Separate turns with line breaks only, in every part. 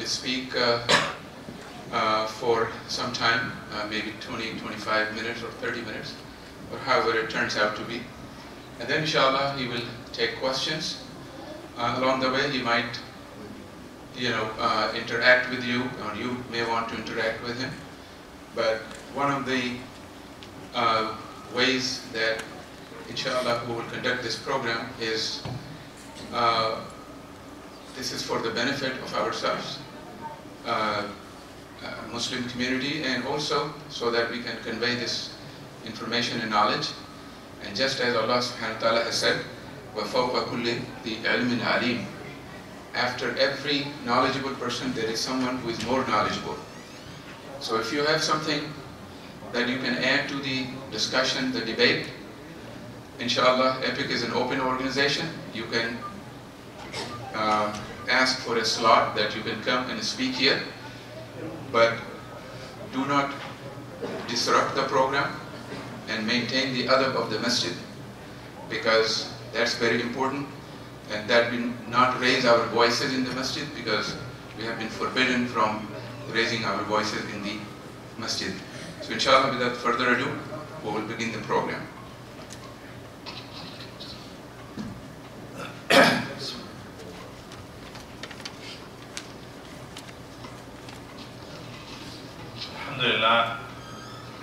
will speak for some time, maybe 20, 25 minutes or 30 minutes, or however it turns out to be. And then inshallah he will take questions. Along the way he might interact with you, or you may want to interact with him. But one of the ways that inshallah we will conduct this program is this is for the benefit of ourselves, Muslim community, and also so that we can convey this information and knowledge. And just as Allah subhanahu wa ta'ala has said, وَفَوْقَ كُلِّ ذِي عِلْمٍ عَلِيمٍ, after every knowledgeable person there is someone who is more knowledgeable. So if you have something that you can add to the discussion, the debate, inshallah, EPIC is an open organization. You can ask for a slot that you can come and speak here, but do not disrupt the program and maintain the adab of the masjid, because that's very important, and that we not raise our voices in the masjid, because we have been forbidden from raising our voices in the masjid. So inshallah, without further ado, we will begin the program.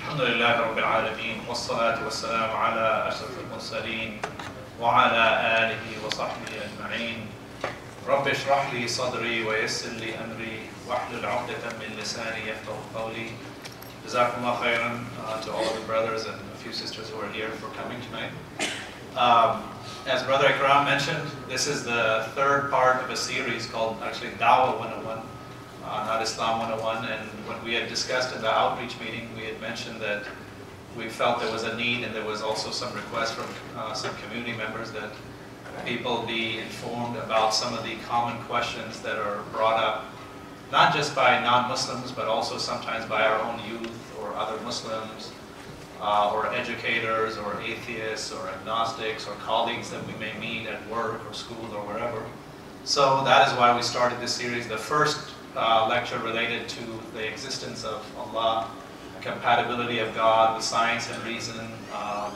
Alhamdulillah Rabbil Alameen, wassalatu wassalamu ala ashrafil mursaleen wa ala alihi wa sahbihi ajma'een. Rabbi shrah li sadri wa yassir li amri wahlul 'uqdatan min lisani yafqahu qawli. Jazakumullah khairan to all of the brothers and a few sisters who are here for coming tonight. As Brother Ikram mentioned, this is the third part of a series called actually Dawah 101. Not Islam 101, and when we had discussed in the outreach meeting, we had mentioned that we felt there was a need, and there was also some requests from some community members that people be informed about some of the common questions that are brought up, not just by non-Muslims, but also sometimes by our own youth or other Muslims, or educators, or atheists, or agnostics, or colleagues that we may meet at work or school or wherever. So that is why we started this series. The first lecture related to the existence of Allah, compatibility of God with science and reason.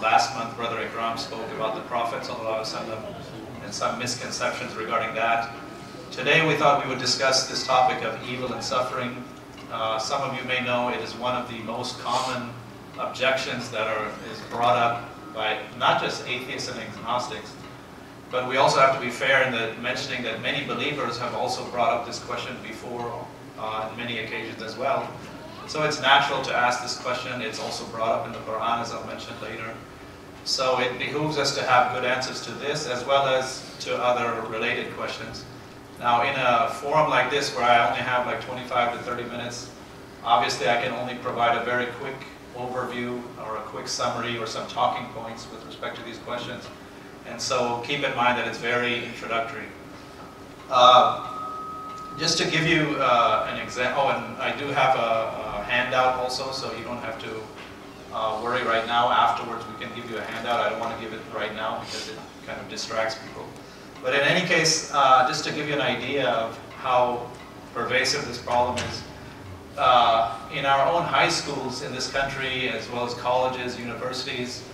Last month, Brother Ikram spoke about the Prophet ﷺ and some misconceptions regarding that. Today, we thought we would discuss this topic of evil and suffering. Some of you may know it is one of the most common objections that is brought up by not just atheists and agnostics, but we also have to be fair in mentioning that many believers have also brought up this question before on many occasions as well. So it's natural to ask this question. It's also brought up in the Quran, as I'll mention later. So it behooves us to have good answers to this as well as to other related questions. Now in a forum like this where I only have like 25 to 30 minutes, obviously I can only provide a very quick overview or a quick summary or some talking points with respect to these questions. And so keep in mind that it's very introductory. Just to give you an example, and I do have a handout also, so you don't have to worry right now. Afterwards we can give you a handout. I don't want to give it right now because it kind of distracts people. But in any case, just to give you an idea of how pervasive this problem is, in our own high schools in this country, as well as colleges, universities,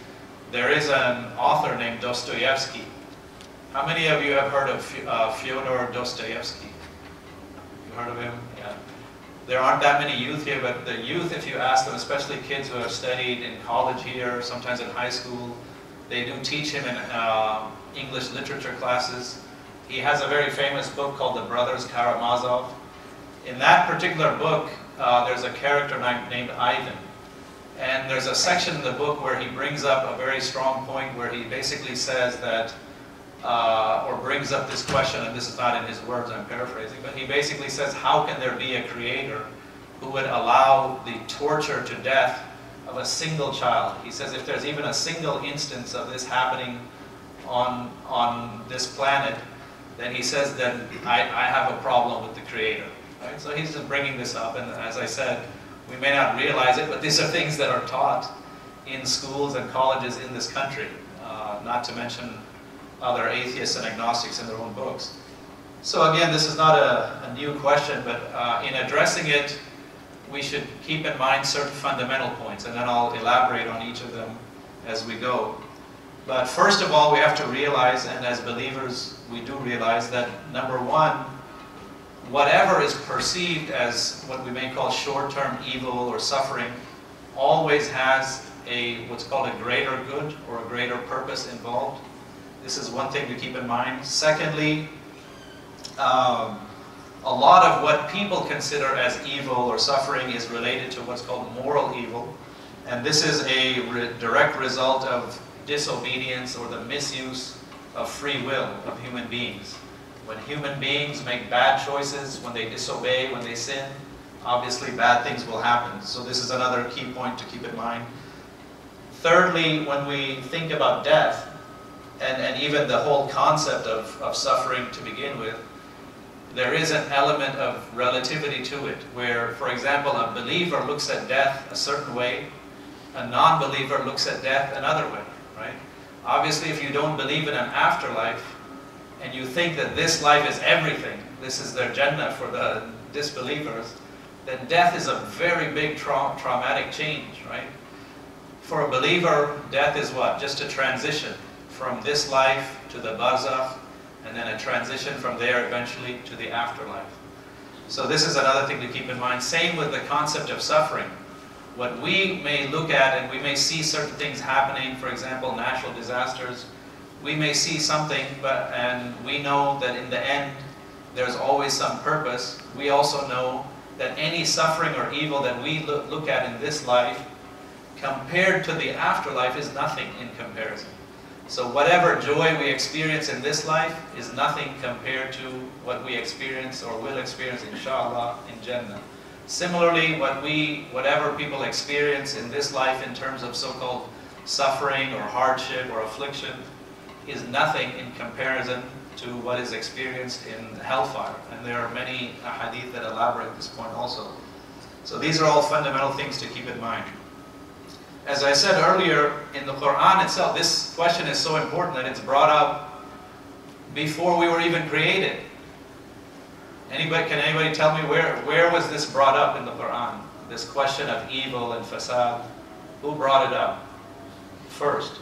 there is an author named Dostoevsky. How many of you have heard of Fyodor Dostoevsky? You heard of him? Yeah. There aren't that many youth here, but the youth, if you ask them, especially kids who have studied in college here, sometimes in high school, they do teach him in English literature classes. He has a very famous book called the Brothers Karamazov. In that particular book, there's a character named Ivan. And there's a section in the book where he brings up a very strong point where he basically says that, or brings up this question, and this is not in his words, I'm paraphrasing, but he basically says, how can there be a creator who would allow the torture to death of a single child? He says if there's even a single instance of this happening on this planet, then he says that I have a problem with the creator. Right? So he's just bringing this up, and as I said, we may not realize it, but these are things that are taught in schools and colleges in this country, not to mention other atheists and agnostics in their own books. So again, this is not a new question, but in addressing it, we should keep in mind certain fundamental points, and then I'll elaborate on each of them as we go. But first of all, we have to realize, and as believers, we do realize that number one, whatever is perceived as what we may call short-term evil or suffering always has what's called a greater good or a greater purpose involved. This is one thing to keep in mind. Secondly, a lot of what people consider as evil or suffering is related to what's called moral evil. And this is a direct result of disobedience or the misuse of free will of human beings. When human beings make bad choices, when they disobey, when they sin, obviously bad things will happen. So this is another key point to keep in mind. Thirdly, when we think about death, and even the whole concept of suffering to begin with, there is an element of relativity to it, where, for example, a believer looks at death a certain way, a non-believer looks at death another way, right? Obviously, if you don't believe in an afterlife, and you think that this life is everything, this is their Jannah for the disbelievers, then death is a very big traumatic change, right? For a believer, death is what? Just a transition from this life to the barzakh, and then a transition from there eventually to the afterlife. So this is another thing to keep in mind. Same with the concept of suffering. What we may look at, and we may see certain things happening, for example, natural disasters, we may see something, and we know that in the end, there's always some purpose. We also know that any suffering or evil that we look at in this life, compared to the afterlife, is nothing in comparison. So whatever joy we experience in this life is nothing compared to what we experience or will experience, inshallah, in Jannah. Similarly, whatever people experience in this life in terms of so-called suffering or hardship or affliction is nothing in comparison to what is experienced in hellfire. And there are many hadith that elaborate this point also. So these are all fundamental things to keep in mind. As I said earlier, in the Quran itself, this question is so important that it's brought up before we were even created. Can anybody tell me where was this brought up in the Quran? This question of evil and fasad. Who brought it up first?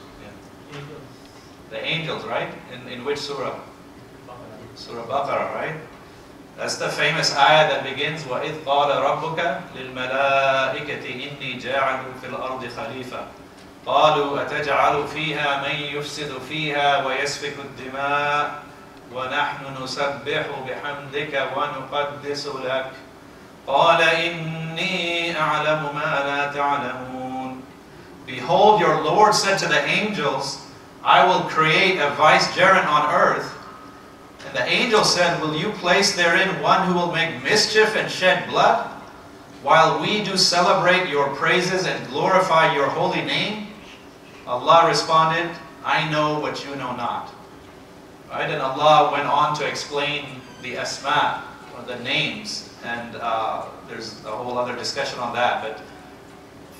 Yeah. The angels, right? In which surah? Surah Baqarah, right? That's the famous ayah that begins, وَإِذْ قَالَ رَبُّكَ لِلْمَلَائِكَةِ إِنِّي جَاعِلٌ فِي الْأَرْضِ خَلِيفَةً قَالُوا أَتَجْعَلُ فِيهَا مَن يُفْسِدُ فِيهَا وَيَسْفِكُ الدِّمَاءَ وَنَحْنُ نُسَبِّحُ بِحَمْدِكَ وَنُقَدِّسُ لَكَ قَالَ إِنِّي أَعْلَمُ مَا لَا تَعْلَمُونَ. Behold, your Lord said to the angels, I will create a vicegerent on earth. And the angel said, will you place therein one who will make mischief and shed blood, while we do celebrate your praises and glorify your holy name? Allah responded, I know what you know not. Right? And Allah went on to explain the asma, or the names, and there's a whole other discussion on that. But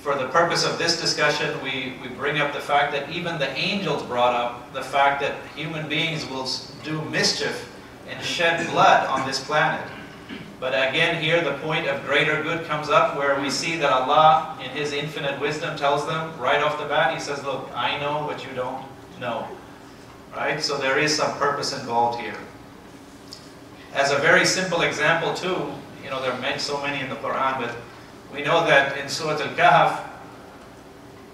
for the purpose of this discussion, we bring up the fact that even the angels brought up the fact that human beings will do mischief and shed blood on this planet. But again, here the point of greater good comes up, where we see that Allah, in His infinite wisdom, tells them right off the bat, He says, look, I know what you don't know. Right? So there is some purpose involved here. As a very simple example too, there are so many in the Quran, but we know that in Surah Al-Kahf,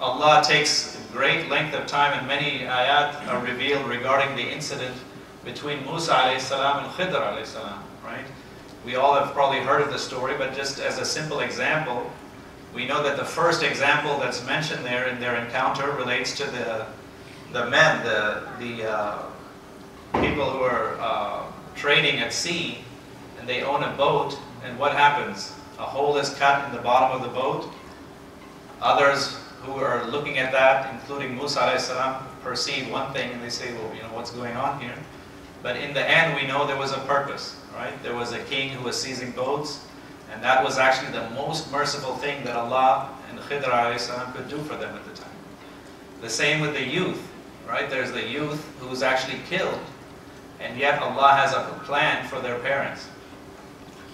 Allah takes great length of time, and many ayat are revealed regarding the incident between Musa alayhi salam and Khidr alayhi salam, right? We all have probably heard of the story, but just as a simple example, we know that the first example that's mentioned there in their encounter relates to the men, the people who are trading at sea, and they own a boat, and what happens? A hole is cut in the bottom of the boat. Others who are looking at that, including Musa alayhi salam, perceive one thing and they say, well, what's going on here? But in the end, we know there was a purpose, right? There was a king who was seizing boats, and that was actually the most merciful thing that Allah and Khidr alayhi salam could do for them at the time. The same with the youth, right? There's the youth who's actually killed, and yet Allah has a plan for their parents.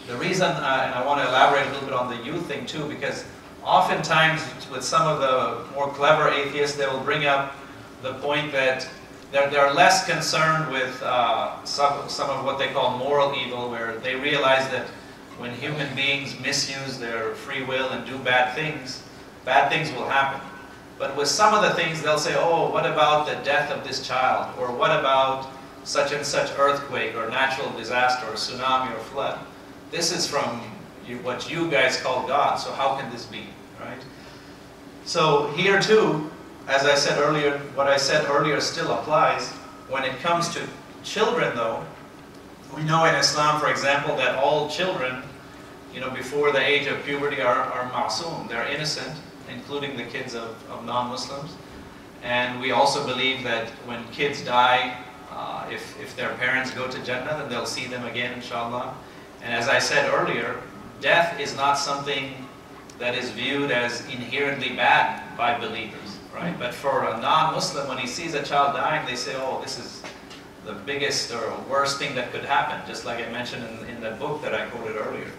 The reason, and I want to elaborate a little bit on the youth thing too, because oftentimes with some of the more clever atheists, they will bring up the point that they're less concerned with some of what they call moral evil, where they realize that when human beings misuse their free will and do bad things will happen. But with some of the things, they'll say, oh, what about the death of this child? Or what about such and such earthquake or natural disaster or tsunami or flood? This is from what you guys call God, so how can this be, right? So here too, as I said earlier, what I said earlier still applies. When it comes to children though, we know in Islam, for example, that all children, before the age of puberty are ma'soom, they're innocent, including the kids of non-Muslims. And we also believe that when kids die, if their parents go to Jannah, then they'll see them again, inshallah. And as I said earlier, death is not something that is viewed as inherently bad by believers, right? But for a non-Muslim, when he sees a child dying, they say, oh, this is the biggest or worst thing that could happen, just like I mentioned in the book that I quoted earlier.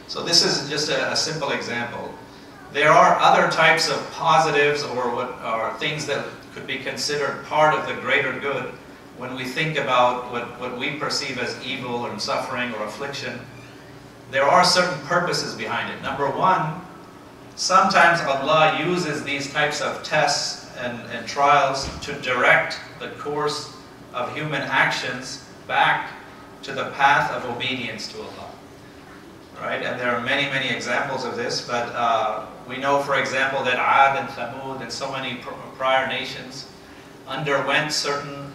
So this is just a simple example. There are other types of positives or things that could be considered part of the greater good when we think about what we perceive as evil or suffering or affliction. There are certain purposes behind it. Number one, sometimes Allah uses these types of tests and trials to direct the course of human actions back to the path of obedience to Allah. Right? And there are many, many examples of this, but we know, for example, that Ad and Thamud and so many prior nations underwent certain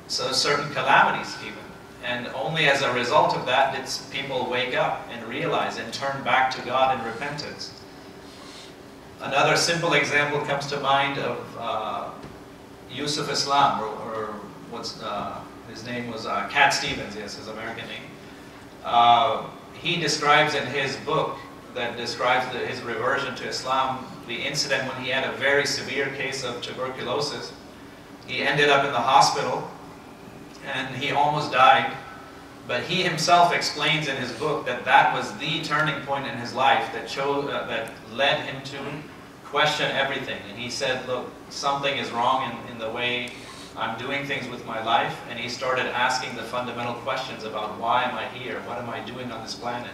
calamities even. And only as a result of that did people wake up and realize and turn back to God in repentance. Another simple example comes to mind of Yusuf Islam, or what's his name was Cat Stevens, yes, his American name. He describes in his book that describes his reversion to Islam, the incident when he had a very severe case of tuberculosis. He ended up in the hospital and he almost died. But he himself explains in his book that that was the turning point in his life that led him to question everything. And he said, look, something is wrong in the way I'm doing things with my life. And he started asking the fundamental questions about why am I here? What am I doing on this planet?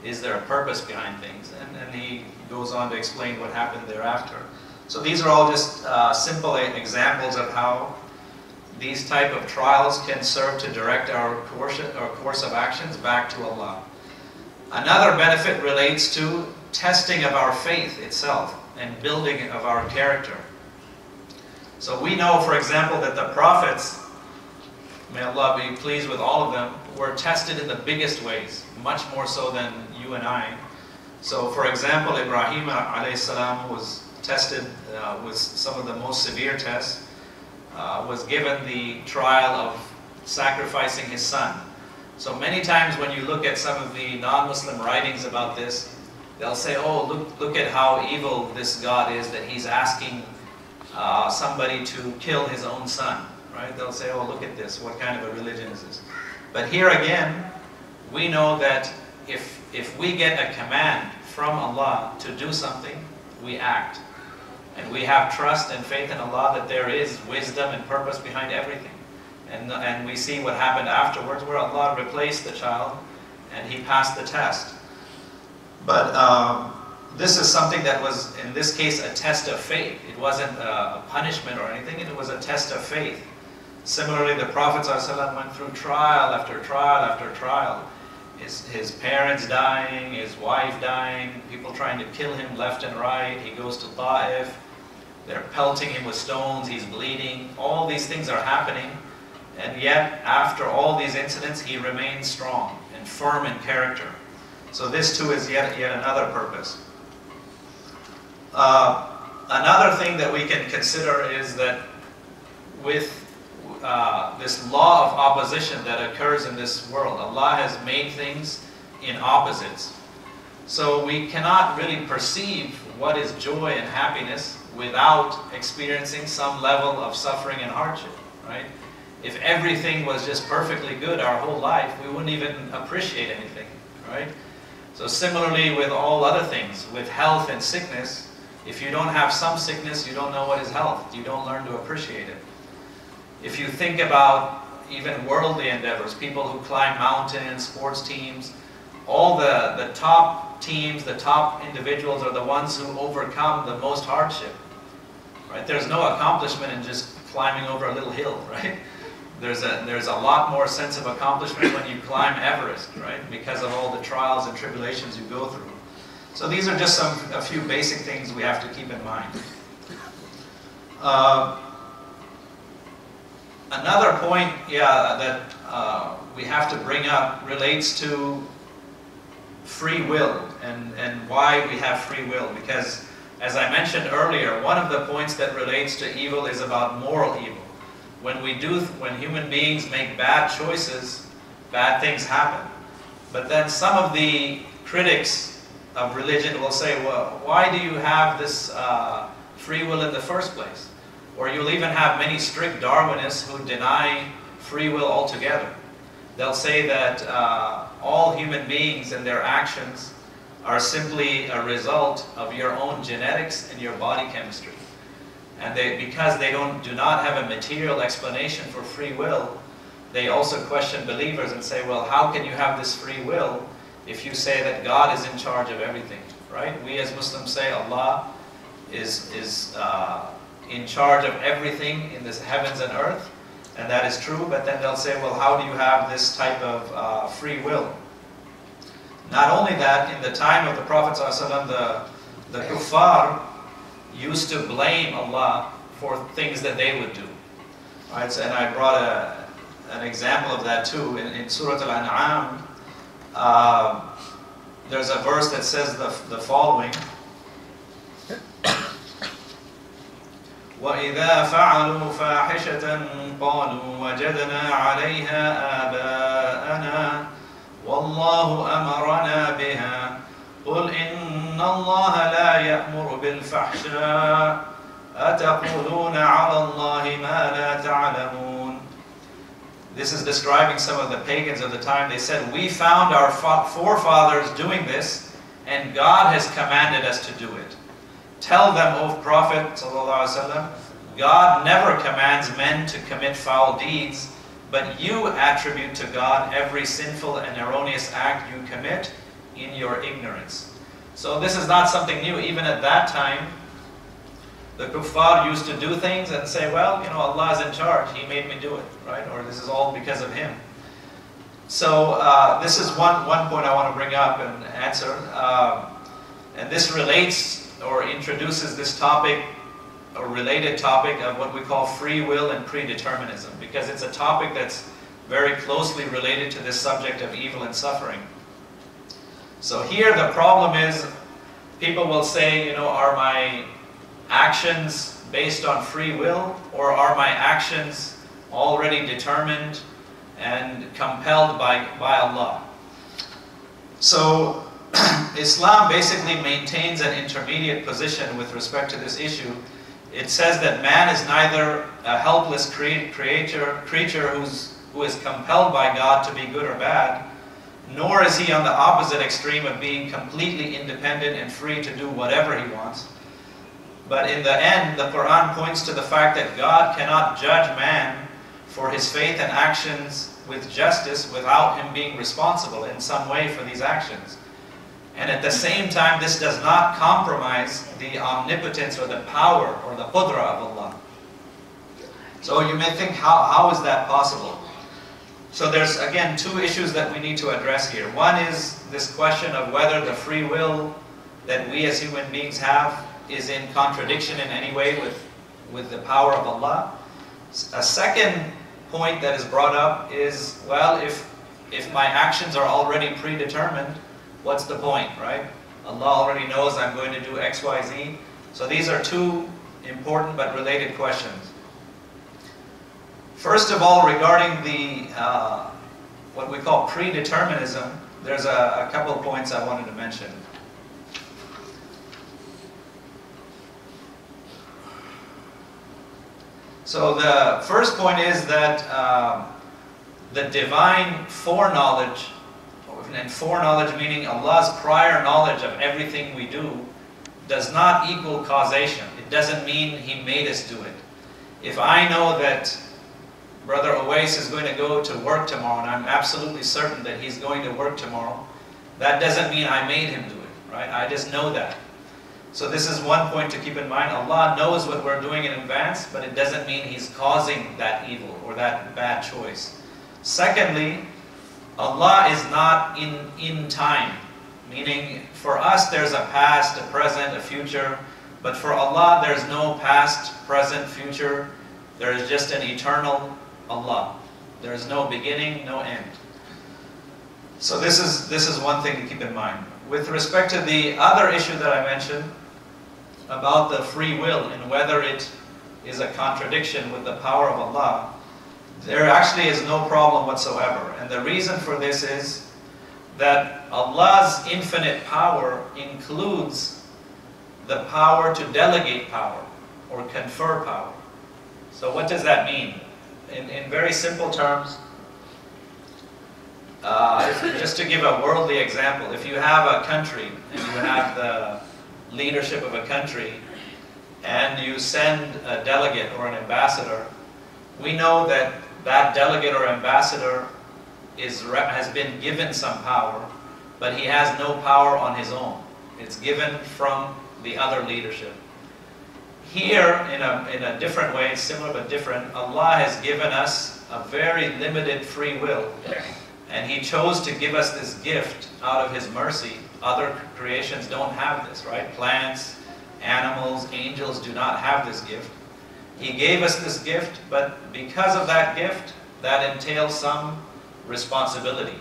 Is there a purpose behind things? And he goes on to explain what happened thereafter. So these are all just simple examples of how these type of trials can serve to direct our course of actions back to Allah. Another benefit relates to testing of our faith itself and building of our character. So we know, for example, that the prophets, may Allah be pleased with all of them, were tested in the biggest ways, much more so than you and I. So for example, Ibrahim alayhi salam was tested with some of the most severe tests, was given the trial of sacrificing his son. So many times when you look at some of the non-Muslim writings about this, they'll say, oh, look at how evil this God is, that he's asking somebody to kill his own son. Right? They'll say, oh, look at this, what kind of a religion is this? But here again, we know that if we get a command from Allah to do something, we act. And we have trust and faith in Allah that there is wisdom and purpose behind everything. And we see what happened afterwards, where Allah replaced the child and he passed the test. But this is something that was, in this case, a test of faith. It wasn't a punishment or anything, it was a test of faith. Similarly, the Prophet ﷺ went through trial after trial after trial. His parents dying, his wife dying, people trying to kill him left and right. He goes to Ta'if, they're pelting him with stones, he's bleeding. All these things are happening. And yet, after all these incidents, he remains strong and firm in character. So this too is yet another purpose. Another thing that we can consider is that with this law of opposition that occurs in this world, Allah has made things in opposites. So we cannot really perceive what is joy and happiness without experiencing some level of suffering and hardship, right? If everything was just perfectly good our whole life, we wouldn't even appreciate anything, right? So similarly with all other things, with health and sickness, if you don't have some sickness, you don't know what is health. You don't learn to appreciate it. If you think about even worldly endeavors, people who climb mountains, sports teams, all the top teams, the top individuals are the ones who overcome the most hardship, right? There's no accomplishment in just climbing over a little hill, right? There's a lot more sense of accomplishment when you climb Everest, right? Because of all the trials and tribulations you go through. So these are just a few basic things we have to keep in mind. Another point, that we have to bring up relates to free will and why we have free will. Because, as I mentioned earlier, one of the points that relates to evil is about moral evil. When human beings make bad choices, bad things happen. But then some of the critics of religion will say, well, why do you have this free will in the first place? Or you'll even have many strict Darwinists who deny free will altogether. They'll say that all human beings and their actions are simply a result of your own genetics and your body chemistry. And because they do not have a material explanation for free will, they also question believers and say, well, how can you have this free will if you say that God is in charge of everything, right? We as Muslims say Allah is in charge of everything in this heavens and earth, and that is true, but then they'll say, well, how do you have this type of free will? Not only that, in the time of the Prophet ﷺ, the kuffar used to blame Allah for things that they would do. Right? So, and I brought an example of that too. In Surah Al-An'am, there's a verse that says the following. وَإِذَا فَعَلُوا فَاحِشَةً قَالُوا وَجَدْنَا عَلَيْهَا آبَاءَنَا وَاللَّهُ أَمَرَنَا بِهَا قُلْ إِنَّ اللَّهَ لَا يَأْمُرُ بِالْفَحْشَاءِ أَتَقُولُونَ عَلَى اللَّهِ مَا لَا تَعْلَمُونَ. This is describing some of the pagans of the time. They said, we found our forefathers doing this, and God has commanded us to do it. Tell them, O Prophet ﷺ, God never commands men to commit foul deeds, but you attribute to God every sinful and erroneous act you commit in your ignorance. So this is not something new. Even at that time, the kuffar used to do things and say, well, Allah is in charge. He made me do it, right? Or this is all because of Him. So this is one point I want to bring up and answer. And this relates or introduces this topic or related topic of what we call free will and predeterminism, because it's a topic that's very closely related to this subject of evil and suffering. So here the problem is, people will say, are my actions based on free will, or are my actions already determined and compelled by Allah? So Islam basically maintains an intermediate position with respect to this issue. It says that man is neither a helpless creature who is compelled by God to be good or bad, nor is he on the opposite extreme of being completely independent and free to do whatever he wants. But in the end, the Quran points to the fact that God cannot judge man for his faith and actions with justice without him being responsible in some way for these actions. And at the same time, this does not compromise the omnipotence or the power or the qudra of Allah. So you may think, how is that possible? So there's, again, two issues that we need to address here. One is this question of whether the free will that we as human beings have is in contradiction in any way with the power of Allah. A second point that is brought up is, well, if my actions are already predetermined, what's the point, right? Allah already knows I'm going to do X, Y, Z. So these are two important but related questions. First of all, regarding the what we call predeterminism, there's a couple of points I wanted to mention. So the first point is that the divine foreknowledge, and foreknowledge meaning Allah's prior knowledge of everything we do, does not equal causation. It doesn't mean He made us do it. If I know that Brother Awais is going to go to work tomorrow, and I'm absolutely certain that he's going to work tomorrow, that doesn't mean I made him do it, right? I just know that. So this is one point to keep in mind. Allah knows what we're doing in advance, but it doesn't mean He's causing that evil or that bad choice. Secondly, Allah is not in time. Meaning, for us there's a past, a present, a future, but for Allah there's no past, present, future. There is just an eternal Allah. There is no beginning, no end. So this is one thing to keep in mind. With respect to the other issue that I mentioned about the free will and whether it is a contradiction with the power of Allah, there actually is no problem whatsoever. And the reason for this is that Allah's infinite power includes the power to delegate power or confer power. So what does that mean? In very simple terms, just to give a worldly example, if you have a country and you have the leadership of a country and you send a delegate or an ambassador, we know that that delegate or ambassador has been given some power, but he has no power on his own. It's given from the other leadership. Here, in a different way, similar but different, Allah has given us a very limited free will. And He chose to give us this gift out of His mercy. Other creations don't have this, right? Plants, animals, angels do not have this gift. He gave us this gift, but because of that gift, that entails some responsibility.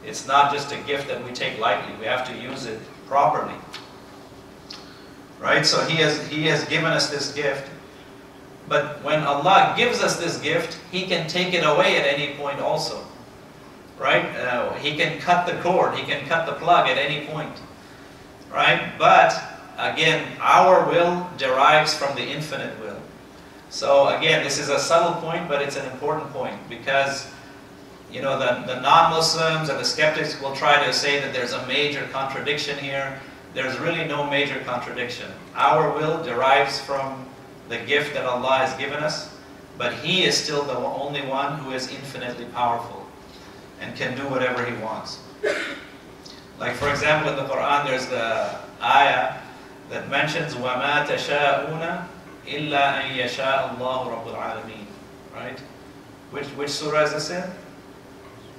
It's not just a gift that we take lightly. We have to use it properly. Right? So He has given us this gift. But when Allah gives us this gift, He can take it away at any point also. Right? He can cut the cord. He can cut the plug at any point. Right? But, again, our will derives from the infinite will. So, again, this is a subtle point, but it's an important point. Because, you know, the non-Muslims and the skeptics will try to say that there's a major contradiction here. There's really no major contradiction. Our will derives from the gift that Allah has given us, but He is still the only one who is infinitely powerful and can do whatever He wants. Like, for example, in the Quran, there's the ayah that mentions وَمَا تَشَاءُونَ إِلَّا أَن يَشَاءَ اللَّهُ رَبُّ الْعَالَمِينَ. Right? Which surah is this in?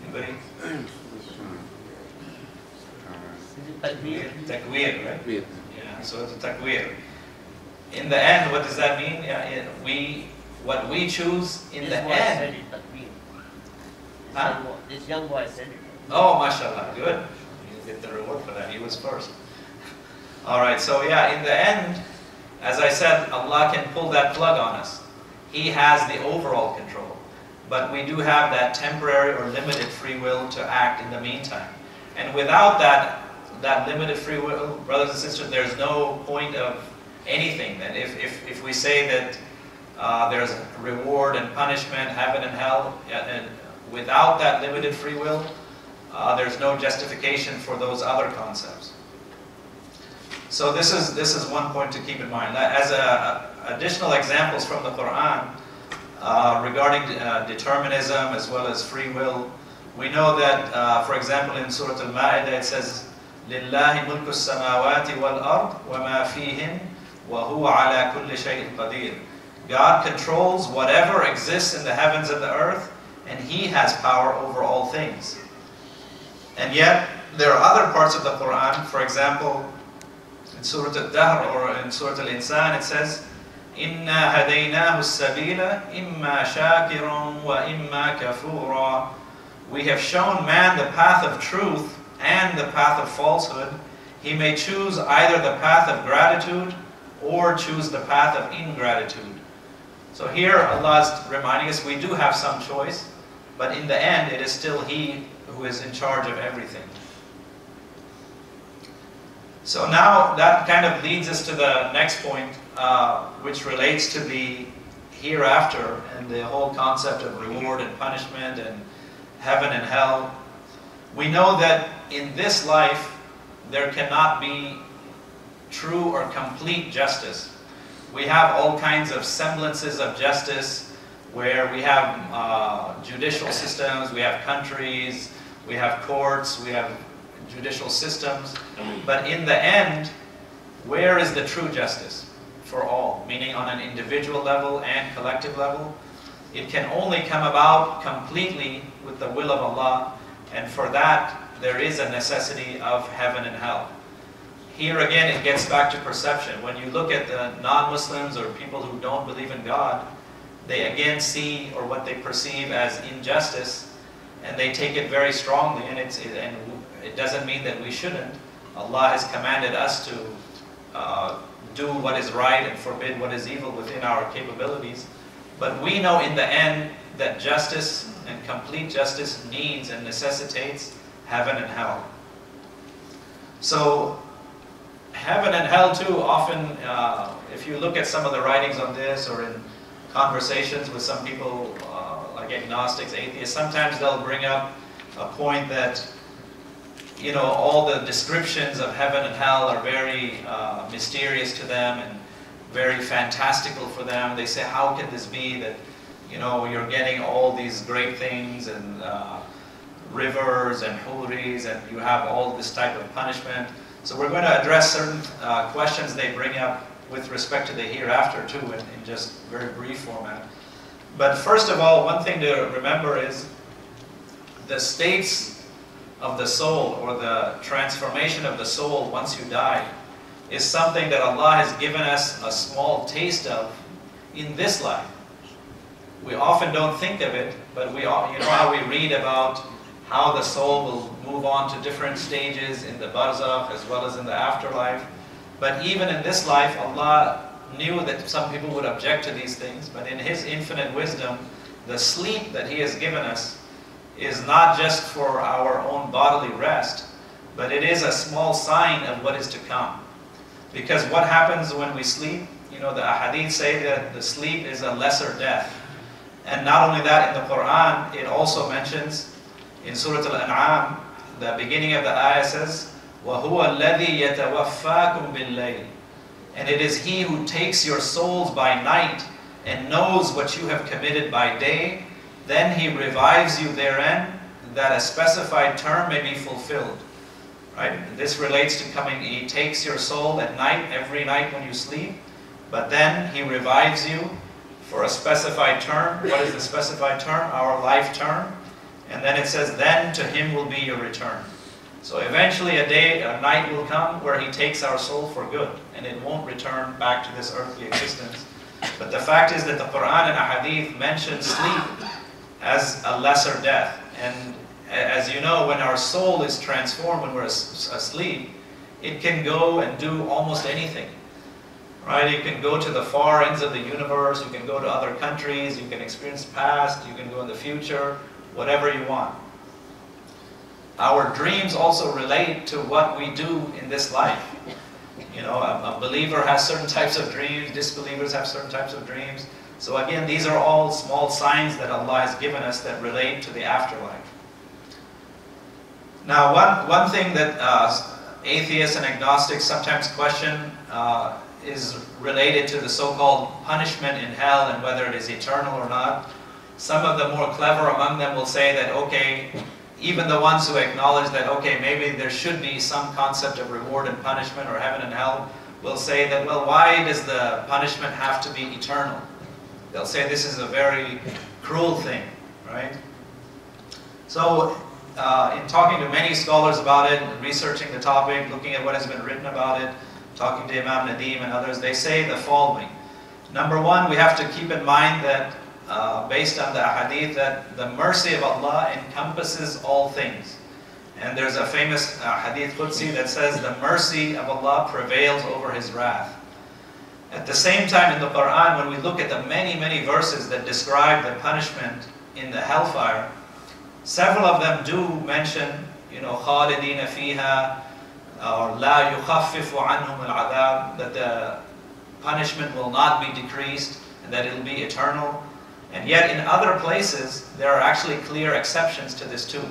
Anybody? Takwir, right? Yeah, so it's a takwir. In the end, what does that mean? What we choose in the end.
This young boy said it.
Oh, mashallah, good. You get the reward for that. He was first. All right, so yeah, in the end, as I said, Allah can pull that plug on us. He has the overall control. But we do have that temporary or limited free will to act in the meantime. And without that limited free will, brothers and sisters, there's no point of anything. That if we say that there's reward and punishment, heaven and hell, and without that limited free will, there's no justification for those other concepts. So this is one point to keep in mind. As additional examples from the Quran regarding determinism as well as free will, we know that, for example, in Surah Al-Ma'idah it says, لِلَّهِ مُلْكُ السَّمَاوَاتِ وَالْأَرْضِ وَمَا فِيهِنْ وَهُوَ عَلَى كُلِّ شَيْءٍ قَدِيرٌ. God controls whatever exists in the heavens and the earth, and He has power over all things. And yet, there are other parts of the Quran, for example, in Surah Al-Dahr or in Surah Al-Insan, it says, إِنَّا هَدَيْنَاهُ السَّبِيلَ إِمَّا شَاكِرًا وَإِمَّا كَفُورًا. We have shown man the path of truth and the path of falsehood. He may choose either the path of gratitude or choose the path of ingratitude. So here Allah is reminding us we do have some choice, but in the end it is still He who is in charge of everything. So now that kind of leads us to the next point, which relates to the hereafter and the whole concept of reward and punishment and heaven and hell, we know that in this life there cannot be true or complete justice. We have all kinds of semblances of justice where we have judicial systems, we have countries, we have courts, we have judicial systems. But in the end, where is the true justice for all? Meaning on an individual level and collective level. It can only come about completely with the will of Allah, and for that there is a necessity of heaven and hell. Here again it gets back to perception. When you look at the non-Muslims or people who don't believe in God, they again see or what they perceive as injustice, and they take it very strongly, and it doesn't mean that we shouldn't. Allah has commanded us to do what is right and forbid what is evil within our capabilities. But we know in the end that justice and complete justice needs and necessitates heaven and hell. So heaven and hell too, often if you look at some of the writings on this or in conversations with some people like agnostics, atheists, sometimes they'll bring up a point that, you know, all the descriptions of heaven and hell are very mysterious to them and very fantastical for them. They say, how can this be that, you know, you're getting all these great things and rivers and huris and you have all this type of punishment. So we're going to address certain questions they bring up with respect to the hereafter too in just very brief format. But first of all, one thing to remember is the states of the soul, or the transformation of the soul once you die, is something that Allah has given us a small taste of in this life. We often don't think of it, but you know how we read about how the soul will move on to different stages in the barzakh as well as in the afterlife. But even in this life, Allah knew that some people would object to these things, but in His infinite wisdom, the sleep that He has given us is not just for our own bodily rest, but it is a small sign of what is to come. Because what happens when we sleep, you know, the ahadith say that the sleep is a lesser death. And not only that, in the Quran, it also mentions in Surah Al-An'am, the beginning of the ayah says, وَهُوَ الَّذِي يَتَوَفَّاكُمْ بِاللَّيْلِ. And it is He who takes your souls by night and knows what you have committed by day. Then He revives you therein, that a specified term may be fulfilled. Right? This relates to coming. He takes your soul at night, every night when you sleep, but then He revives you for a specified term. What is the specified term? Our life term. And then it says, then to Him will be your return. So eventually a night will come where He takes our soul for good, and it won't return back to this earthly existence. But the fact is that the Quran and Ahadith mention sleep as a lesser death. And as you know, when our soul is transformed, when we're asleep, it can go and do almost anything. Right? You can go to the far ends of the universe, you can go to other countries, you can experience the past, you can go in the future, whatever you want. Our dreams also relate to what we do in this life. You know, a believer has certain types of dreams, disbelievers have certain types of dreams. So again, these are all small signs that Allah has given us that relate to the afterlife. Now, one thing that atheists and agnostics sometimes question is related to the so-called punishment in hell and whether it is eternal or not. Some of the more clever among them will say that, okay, even the ones who acknowledge that, okay, maybe there should be some concept of reward and punishment or heaven and hell, will say that, well, why does the punishment have to be eternal? They'll say this is a very cruel thing, right? So, in talking to many scholars about it, researching the topic, looking at what has been written about it, talking to Imam Nadim and others, they say the following. Number one, we have to keep in mind that based on the ahadith, that the mercy of Allah encompasses all things. And there's a famous hadith Qudsi that says the mercy of Allah prevails over His wrath. At the same time in the Quran, when we look at the many, many verses that describe the punishment in the hellfire, several of them do mention, you know, خَالِدِينَ فِيهَا or لَا يُخَفِّفُ عَنْهُمُ الْعَذَابِ, that the punishment will not be decreased and that it'll be eternal. And yet in other places, there are actually clear exceptions to this too.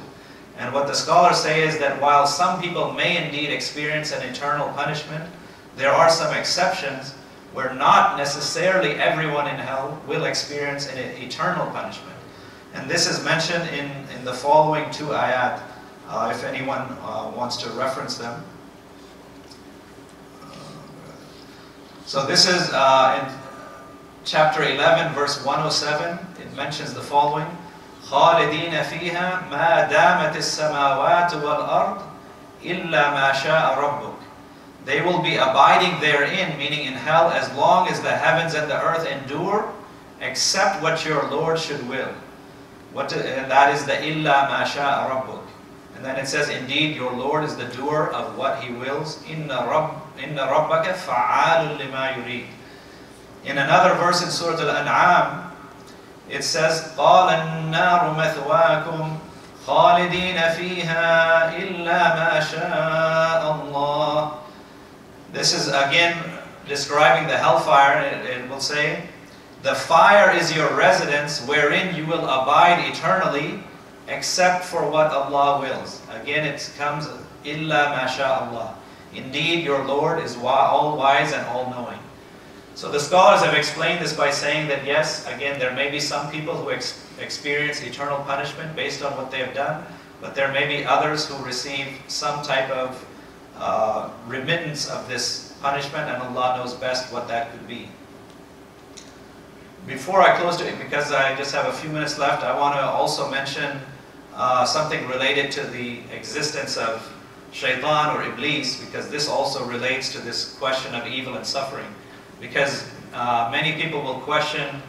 And what the scholars say is that while some people may indeed experience an eternal punishment, there are some exceptions where not necessarily everyone in hell will experience an eternal punishment. And this is mentioned in the following two ayat, if anyone wants to reference them. So this is in chapter 11, verse 107. It mentions the following: خالدين فيها ما دامت السماوات والأرض إلا ما شاء ربك. They will be abiding therein, meaning in hell, as long as the heavens and the earth endure, except what your Lord should will. And that is the إلا ما شاء ربك. And then it says, indeed, your Lord is the doer of what He wills. إن ربك فعال لما يريد. In another verse in Surah Al-An'am, it says, قال النار مثواكم خالدين فيها إلا ما شاء الله. This is again describing the hellfire. It will say, the fire is your residence wherein you will abide eternally, except for what Allah wills. Again it comes, إلا ما شاء الله. Indeed, your Lord is all-wise and all-knowing. So the scholars have explained this by saying that yes, again, there may be some people who experience eternal punishment based on what they have done, but there may be others who receive some type of remittance of this punishment, and Allah knows best what that could be. Before I close it, because I just have a few minutes left, I want to also mention something related to the existence of shaitan or iblis, because this also relates to this question of evil and suffering. Because many people will question,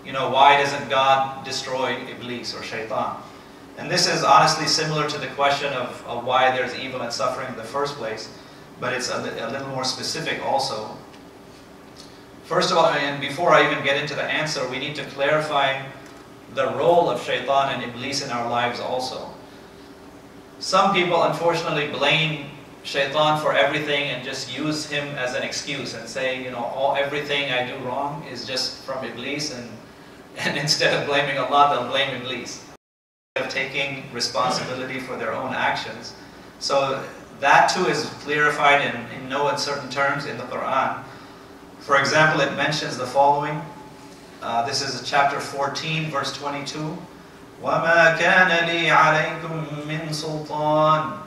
why doesn't God destroy iblis or shaitan? And this is honestly similar to the question of why there's evil and suffering in the first place, but it's a little more specific also. First of all, and before I even get into the answer, we need to clarify the role of shaitan and iblis in our lives also. Some people unfortunately blame shaitan for everything and just use him as an excuse and say, everything I do wrong is just from iblis, and instead of blaming Allah, they'll blame iblis. Of taking responsibility for their own actions. So that too is clarified in no uncertain terms in the Quran. For example, it mentions the following. This is chapter 14, verse 22. وَمَا كَانَ لِي عَلَيْكُم مِّن سُلْطَانٍ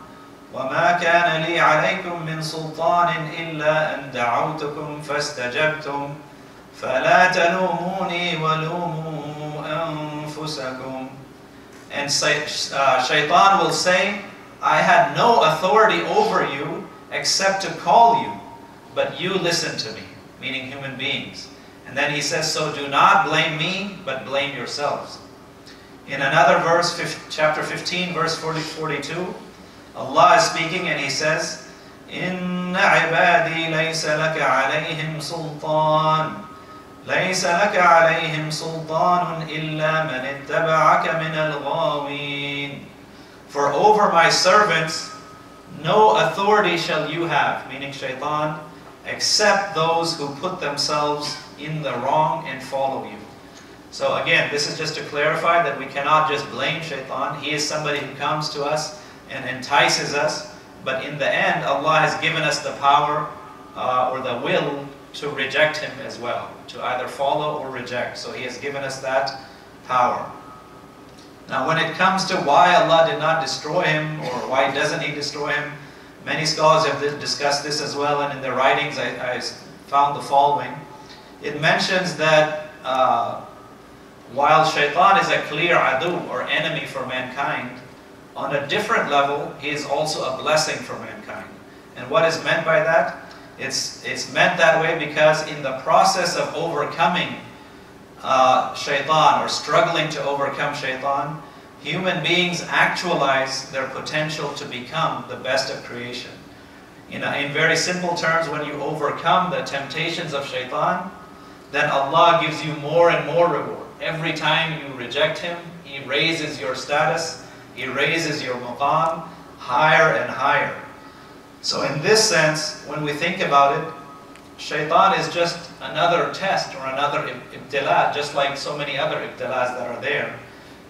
وَمَا كَانَ لِي عَلَيْكُم مِّن سُلْطَانٍ إِلَّا أَن دَعَوْتُكُمْ فَاسْتَجَبْتُمْ فَلَا تَلُومُونِي وَلُومُوا أَنفُسَكُمْ. And shaitan will say, I had no authority over you except to call you, but you listened to me, meaning human beings. And then he says, so do not blame me, but blame yourselves. In another verse, chapter 15, verse 42, Allah is speaking and He says, إِنَّ عِبَادِي لَيْسَ لَكَ عَلَيْهِمْ سُلْطَانٌ لَيْسَ لَكَ عَلَيْهِمْ سُلْطَانٌ إِلَّا مَنِ اتَّبَعَكَ مِنَ الْغَاوِينَ. For over my servants no authority shall you have, meaning shaitan, except those who put themselves in the wrong and follow you. So again, this is just to clarify that we cannot just blame shaitan. He is somebody who comes to us and entices us, but in the end Allah has given us the power or the will to reject him as well, to either follow or reject. So He has given us that power. Now when it comes to why Allah did not destroy him, or why doesn't He destroy him, many scholars have discussed this as well, and in their writings I found the following. It mentions that while shaitan is a clear adu, or enemy for mankind, on a different level he is also a blessing for mankind. And what is meant by that? It's meant that way because in the process of overcoming shaitan, or struggling to overcome shaitan, human beings actualize their potential to become the best of creation. In very simple terms, when you overcome the temptations of shaitan, then Allah gives you more and more reward. Every time you reject him, He raises your status, He raises your maqam higher and higher. So in this sense, when we think about it, Shaitan is just another test or another ibtila, just like so many other ibtilas that are there.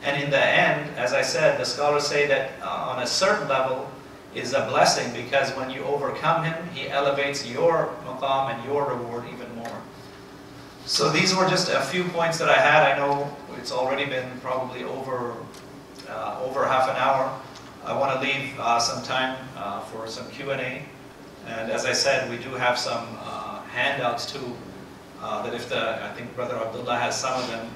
And in the end, as I said, the scholars say that on a certain level is a blessing, because when you overcome him, he elevates your maqam and your reward even more. So these were just a few points that I had. I know it's already been probably over half an hour. I want to leave some time for some Q&A. And as I said, we do have some handouts too, that I think Brother Abdullah has some of them.